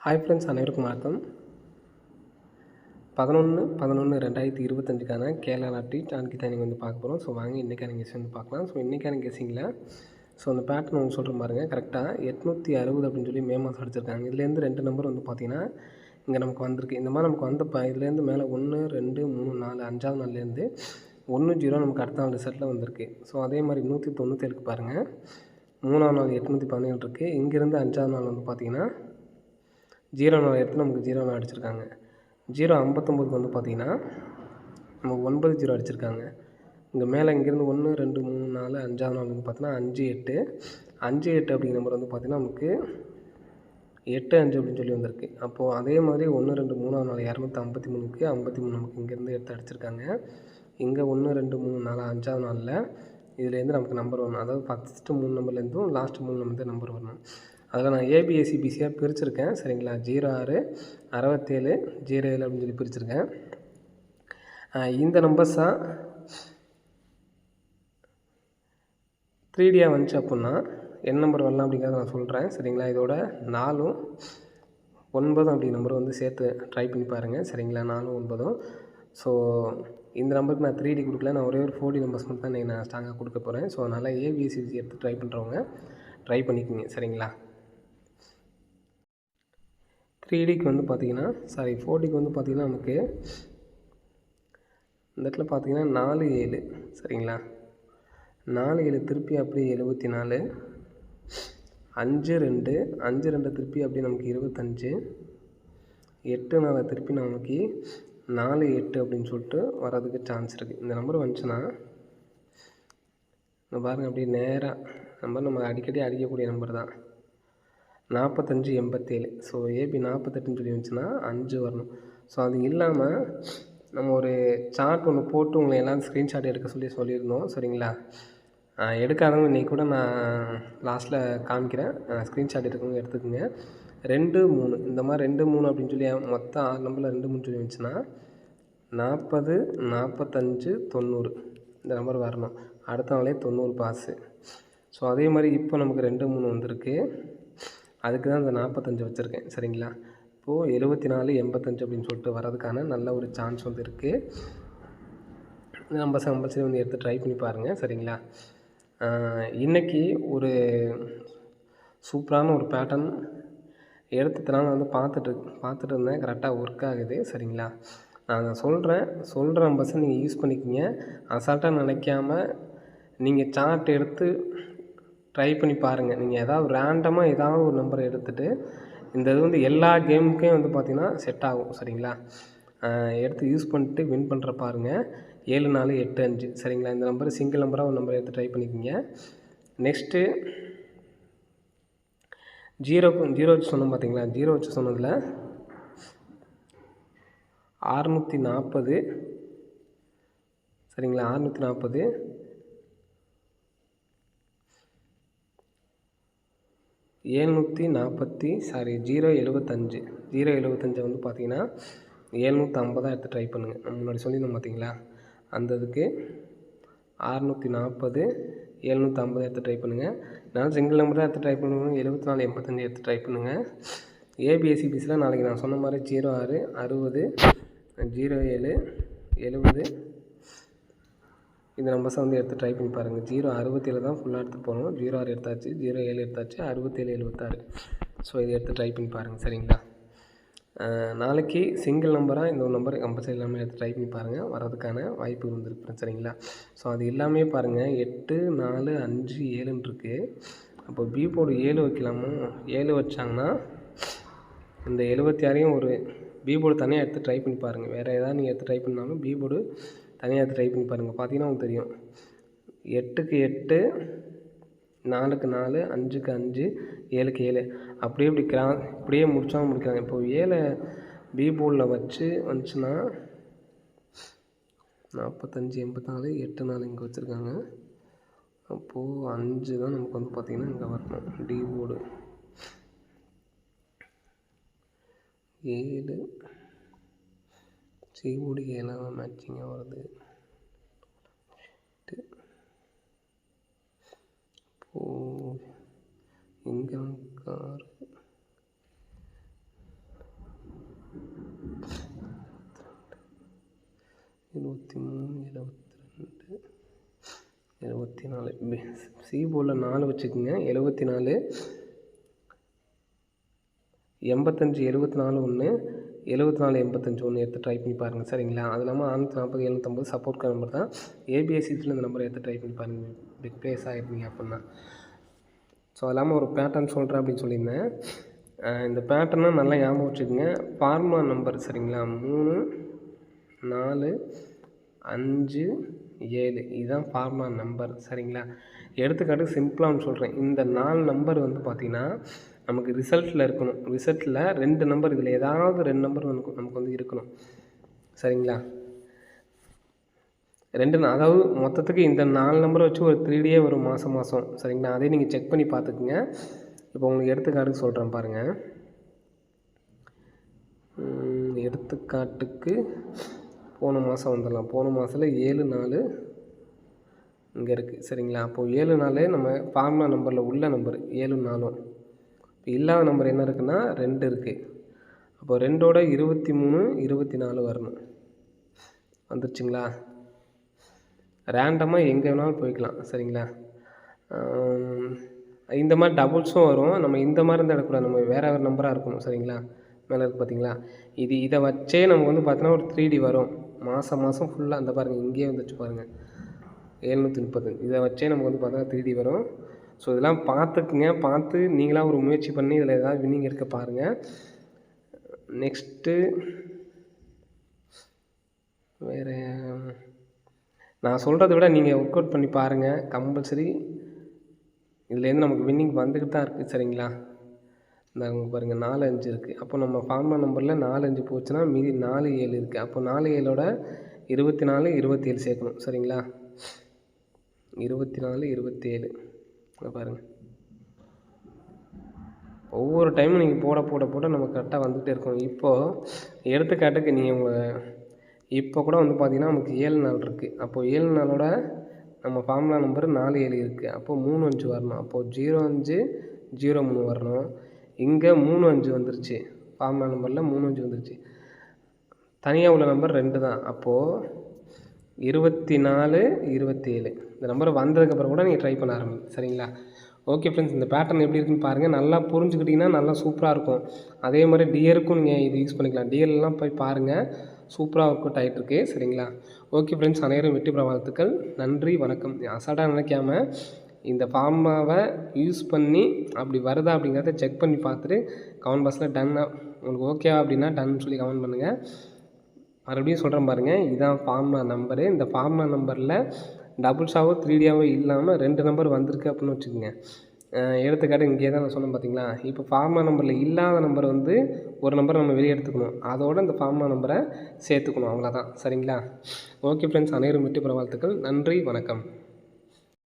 Hi friends, அனைவருக்கும் வணக்கம். 11/11/2025க்கான Kerala lottery சான்கி தான் நீங்கள் பார்க்க போகிறோம். ஸோ வாங்க இன்றைக்கான கெஸ் வந்து பார்க்கலாம். ஸோ இன்றைக்கான கெஸ்ஸிங்கில் அந்த பேட்டர்ன் உங்களுக்கு சொல்கிற பாருங்க. கரெக்டாக 860 அப்படின்னு சொல்லி மே மாதம் அடிச்சிருக்காங்க. இதுலேருந்து 2 நம்பர் வந்து பார்த்தீங்கன்னா இங்கே நமக்கு வந்திருக்கு. இந்த மாதிரி நமக்கு வந்தப்போ இதுலேருந்து மேலே 1, 2, 3, 4 5வது நாள்லேருந்து 10 நமக்கு அடுத்த நாள் ரிசல்ட்டில் வந்திருக்கு. ஸோ அதே மாதிரி 197க்கு பாருங்கள், 3ஆம் நாள் 817 இருக்குது. இங்கேருந்து 5வது நாள் வந்து பார்த்தீங்கன்னா 0 நாள் எடுத்து நமக்கு 0 நாள் அடிச்சிருக்காங்க. 059க்கு வந்து பார்த்தீங்கன்னா நமக்கு 90 அடிச்சிருக்காங்க. இங்கே மேலே இங்கேருந்து 1, 2, 3, 4 5வது நாள் வந்து பார்த்தீங்கன்னா 58 அப்படிங்கிற நம்பர் வந்து பார்த்தீங்கன்னா நமக்கு 85 அப்படின்னு சொல்லி வந்திருக்கு. அப்போது அதே மாதிரி 1, 2, 3ஆம் நாள் 253க்கு 53 நமக்கு இங்கேருந்து எடுத்து அடிச்சிருக்காங்க. இங்கே 1, 2, 3, 4 5வது நாளில் இதுலேருந்து நமக்கு நம்பர் வரணும். அதாவது ஃபஸ்ட்டு 3 நம்பர்லேருந்தும் லாஸ்ட்டு 3 நம்பர் நம்பர் வரணும். அதில் நான் ஏபிஎஸ்சிபிசியாக பிரிச்சுருக்கேன். சரிங்களா, 06, 67, 07 அப்படின்னு சொல்லி பிரிச்சுருக்கேன். இந்த நம்பர்ஸ் தான் 3Dயாக வந்துச்சு அப்படின்னா என்ன நம்பர் வரலாம் அப்படிங்கிறத நான் சொல்கிறேன். சரிங்களா, இதோட 4ம் 9 அப்படி நம்பர் வந்து சேர்த்து ட்ரை பண்ணி பாருங்கள். சரிங்களா, 4ம் 9ம். ஸோ இந்த நம்பருக்கு நான் 3D கொடுக்கல, நான் ஒரே ஒரு 4D நம்பர்ஸ் மட்டும் தான் நான் ஸ்ட்ராங்காக கொடுக்க போகிறேன். ஸோ அதனால் ஏபிஎஸ்சிபிசி எடுத்து ட்ரை பண்ணுறவங்க ட்ரை பண்ணிக்கோங்க. சரிங்களா, 3Dக்கு வந்து பார்த்தீங்கன்னா 4Dக்கு வந்து பார்த்தீங்கன்னா நமக்கு இந்த இடத்துல பார்த்தீங்கன்னா 4, 7. சரிங்களா, 4, 7 திருப்பி அப்படியே 74, 5, 2, 5, 2 திருப்பி அப்படியே நமக்கு 25, 8, 4 திருப்பி நமக்கு 4, 8 அப்படின்னு சொல்லிட்டு வர்றதுக்கு சான்ஸ் இருக்குது. இந்த நம்பர் வந்துச்சுன்னா இந்த பாருங்கள், அப்படியே நேராக நம்பர் நம்ம அடிக்கடி அடிக்கக்கூடிய நம்பர் தான் 45, 87. ஸோ ஏபி 48ன்னு சொல்லி வந்துச்சுன்னா 5 வரணும். ஸோ அது இல்லாமல் நம்ம ஒரு சார்ட் ஒன்று போட்டு உங்களை எல்லாம் ஸ்க்ரீன்ஷாட் எடுக்க சொல்லியிருந்தோம். சரிங்களா, எடுக்காதவங்க இன்றைக்கி கூட நான் லாஸ்ட்டில் காமிக்கிறேன். ஸ்க்ரீன்ஷாட் எடுக்கணும், எடுத்துக்கோங்க. 2, 3 இந்த மாதிரி 2, 3 அப்படின்னு சொல்லி மொத்தம் 6 நம்பரில் 2, 3 சொல்லி வந்துச்சுன்னா 40, 45, 90 இந்த நம்பர் வரணும். அடுத்த நாளே 90 பாஸு. ஸோ அதே மாதிரி இப்போ நமக்கு 2, 3 வந்திருக்கு. அதுக்கு தான் இந்த 45 வச்சுருக்கேன். சரிங்களா, இப்போது 74, 85 அப்படின்னு சொல்லிட்டு வர்றதுக்கான நல்ல ஒரு சான்ஸ் வந்து இருக்குது. நம்ம கம்பல்சரி வந்து எடுத்து ட்ரை பண்ணி பாருங்கள். சரிங்களா, இன்றைக்கி ஒரு சூப்பரான ஒரு பேட்டர்ன் எடுத்ததுனால வந்து பார்த்துட்டு இருந்தேன். கரெக்டாக ஒர்க் ஆகுது. சரிங்களா, நான் சொல்கிற நம்பர்ஸை நீங்கள் யூஸ் பண்ணிக்கிங்க. அசால்ட்டாக நினைக்காம நீங்கள் சார்ட் எடுத்து ட்ரை பண்ணி பாருங்கள். நீங்கள் ஏதாவது ரேண்டமாக ஏதாவது ஒரு நம்பரை எடுத்துகிட்டு இந்த இது வந்து எல்லா கேமுக்கே வந்து பார்த்திங்கன்னா செட் ஆகும். சரிங்களா, எடுத்து யூஸ் பண்ணிட்டு வின் பண்ணுற பாருங்கள். 7, 4, 8, 5. சரிங்களா, இந்த நம்பர் சிங்கிள் நம்பராக ஒரு நம்பரை எடுத்து ட்ரை பண்ணிக்கிங்க. நெக்ஸ்ட்டு 0 வச்சு சொன்னோம் பார்த்தீங்களா, 0 வச்சு சொன்னதில் 640. சரிங்களா, 640, 075 வந்து பார்த்தீங்கன்னா 750 எடுத்து ட்ரை பண்ணுங்கள். நம்ம முன்னாடி சொல்லியிருந்தோம் பார்த்தீங்களா, அந்த இதுக்கு 640, 750 எடுத்து ட்ரை பண்ணுங்கள். நான் சிங்கிள் நம்பர் தான் எடுத்து ட்ரை பண்ணுவேன். 74, 85 எடுத்து ட்ரை பண்ணுங்கள். ஏபிஎஸ்சிபிசியில் நாளைக்கு நான் சொன்ன மாதிரி 06, 60, 07, 70 இந்த நம்பர்ஸை வந்து எடுத்து ட்ரை பண்ணி பாருங்கள். 067 தான் ஃபுல்லாக எடுத்து போகணும். 06 எடுத்தாச்சு, 07 எடுத்தாச்சு, 67, 76. ஸோ இதை எடுத்து ட்ரை பண்ணி பாருங்கள். சரிங்களா, நாளைக்கு சிங்கிள் நம்பராக இந்த ஒரு நம்பர் கம்பல்சரி எல்லாமே எடுத்து ட்ரை பண்ணி பாருங்கள். வர்றதுக்கான வாய்ப்பு வந்துருக்கு. சரிங்களா, ஸோ அது எல்லாமே பாருங்கள் 8, 4, 5, 7ன்னு இருக்குது. அப்போ பி போர்டு 7 வைக்கலாமோ? 7 வச்சாங்கன்னா இந்த 76ஐயும் ஒரு பி போர்டு தனியாக எடுத்து ட்ரை பண்ணி பாருங்கள். வேறு ஏதாவது நீங்கள் எடுத்து ட்ரை பண்ணாலும் பி போர்டு தனியாக எடுத்து ட்ரை பண்ணி பாருங்கள். பார்த்தீங்கன்னா உங்களுக்கு தெரியும். 8க்கு 8, 4க்கு 4, 5க்கு 5, 7க்கு 7 அப்படியே இப்படியே முடிக்கிறாங்க. இப்போ 7 பி போர்டில் வச்சு வந்துச்சுன்னா 45, 84, 8, 4 இங்கே வச்சுருக்காங்க. அப்போது 5 தான் நமக்கு வந்து பார்த்திங்கன்னா இங்கே வரணும். டி போர்டு 7, சி போர்டு 7 மேட்சிங்காக வருது. இப்போது இங்கே 6, 73 72 74 சி போர்டில் 4 வச்சுக்கோங்க. 74 85 74 1 74 85 1 எடுத்து ட்ரை பண்ணி பாருங்கள். சரிங்களா? அது இல்லாமல் 640 750 சப்போர்ட் நம்பர் தான். ஏபிஎஸ்சிஸில் இந்த நம்பரை எடுத்து ட்ரை பண்ணி பாருங்கள். பிக் ப்ளேஸ் ஆகிருந்தீங்க அப்படின்னா. ஸோ அது இல்லாமல் ஒரு பேட்டர்ன் சொல்கிறேன் அப்படின்னு சொல்லியிருந்தேன். இந்த பேட்டர்னை நல்லா ஞாபகம் வச்சுக்கோங்க. ஃபார்முலா நம்பர் சரிங்களா? 3 4 5 7 இதுதான் ஃபார்முலா நம்பர். சரிங்களா? எடுத்துக்காட்டுக்கு சிம்பிளாக ஒன்று சொல்கிறேன். இந்த 4 நம்பர் வந்து பார்த்திங்கன்னா நமக்கு ரிசல்ட்டில் இருக்கணும். ரிசல்ட்டில் 2 நம்பர், இதில் ஏதாவது 2 நம்பர் நமக்கு வந்து இருக்கணும். சரிங்களா? 2 அதாவது மொத்தத்துக்கு இந்த 4 நம்பரை வச்சு ஒரு 3D வரும் மாதம். சரிங்களா? அதே நீங்கள் செக் பண்ணி பார்த்துக்குங்க. இப்போ உங்களுக்கு எடுத்துக்காட்டுக்கு சொல்கிறேன் பாருங்கள். எடுத்துக்காட்டுக்கு போன மாதம் வந்துடலாம். போன மாதத்தில் 7 4 இங்கே இருக்குது. சரிங்களா? அப்போது 7 4 நம்ம ஃபார்முலா நம்பரில் உள்ள நம்பர் 7 4. இப்போ இல்லாத நம்பர் என்ன இருக்குன்னா 2 இருக்குது. அப்போ 2ஓட 23 24 வரணும். வந்துருச்சுங்களா? ரேண்டமாக எங்கே வேணாலும் போய்க்கலாம். சரிங்களா? இந்த மாதிரி டபுள்ஸும் வரும். நம்ம இந்த மாதிரி இருந்தால் எடுக்கக்கூடாது. நம்ம வேறு நம்பராக இருக்கணும். சரிங்களா? மேலே இருக்குது பார்த்தீங்களா? இதை வச்சே நமக்கு வந்து பார்த்தீங்கன்னா ஒரு 3D வரும். மாதம் ஃபுல்லாக அந்த பாருங்கள், இங்கேயே வந்துச்சு பாருங்கள் 730. இதை வச்சே நமக்கு வந்து பார்த்தீங்கன்னா 3D வரும். ஸோ இதெல்லாம் பார்த்துக்குங்க. பார்த்து நீங்களாக ஒரு முயற்சி பண்ணி இதில் ஏதாவது வின்னிங் எடுக்க பாருங்கள். நெக்ஸ்ட்டு வேறு நான் சொல்கிறத விட நீங்கள் ஒர்க் அவுட் பண்ணி பாருங்கள். கம்பல்சரி இதுலேருந்து நமக்கு வின்னிங் வந்துக்கிட்டு தான் இருக்குது. சரிங்களா? இந்த பாருங்கள் 4 5 இருக்குது. அப்போ நம்ம ஃபார்முலா நம்பரில் 4 5 போச்சுன்னா மீதி 4 7 இருக்குது. அப்போ 4 7ஓட 24 27 சேர்க்கணும். சரிங்களா? 24 27 பாருங்கள். ஒவ்வொரு டைமும் நீங்கள் போட நம்ம கரெக்டாக வந்துகிட்டே இருக்கணும். இப்போது எடுத்துக்காட்டுக்கு நீங்கள் உங்கள் இப்போ கூட வந்து பார்த்திங்கன்னா நமக்கு 7 நாள் இருக்குது. அப்போது 7 நாளோட நம்ம ஃபார்முலா நம்பர் 4 7 இருக்குது. அப்போது 3 5 வரணும். அப்போது 0 5 0 3 வரணும். இங்கே 3 5 வந்துருச்சு. ஃபார்முலா நம்பரில் 3 5 வந்துருச்சு. தனியாக உள்ள நம்பர் 2 தான். அப்போது 24 27 இந்த நம்பர் வந்ததுக்கப்புறம் கூட நீங்கள் ட்ரை பண்ண ஆரம்பிங்க. சரிங்களா? ஓகே ஃப்ரெண்ட்ஸ், இந்த பேட்டர்ன் எப்படி இருக்குன்னு பாருங்கள். நல்லா புரிஞ்சுக்கிட்டிங்கன்னா நல்லா சூப்பராக இருக்கும். அதே மாதிரி டியருக்கும் நீங்கள் இது யூஸ் பண்ணிக்கலாம். டிஎல்லாம் போய் பாருங்கள். சூப்பராக ஒர்க் அவுட் ஆகிட்டுருக்கு. சரிங்களா? ஓகே ஃப்ரெண்ட்ஸ், அனைவரும் வெற்றி பெற வாழ்த்துக்கள். நன்றி, வணக்கம். அசால்ட்டாக நினைக்காம இந்த ஃபார்மாவை யூஸ் பண்ணி அப்படி வருதா அப்படிங்கிறத செக் பண்ணி பார்த்துட்டு கமெண்ட் பாக்ஸில் டன்னாக உங்களுக்கு ஓகேவா அப்படின்னா டன் சொல்லி கமெண்ட் பண்ணுங்கள். மறுபடியும் சொல்கிறேன் பாருங்கள், இதுதான் ஃபார்முலா நம்பரு. இந்த ஃபார்முலா நம்பரில் டபுள்ஸாவோ 3Dயாவோ இல்லாமல் 2 நம்பர் வந்திருக்கு அப்படின்னு வச்சுக்கோங்க. எடுத்துக்காட்டு இங்கே தான் நான் சொன்னேன் பார்த்தீங்களா? இப்போ ஃபார்முலா நம்பரில் இல்லாத நம்பர் வந்து ஒரு நம்பர் நம்ம வெளியே எடுத்துக்கணும். அதோடு இந்த ஃபார்முலா நம்பரை சேர்த்துக்கணும். அவ்வளோதான். சரிங்களா? ஓகே ஃப்ரெண்ட்ஸ், அனைவரும் வெற்றி பெற வாழ்த்துக்கள். நன்றி, வணக்கம்.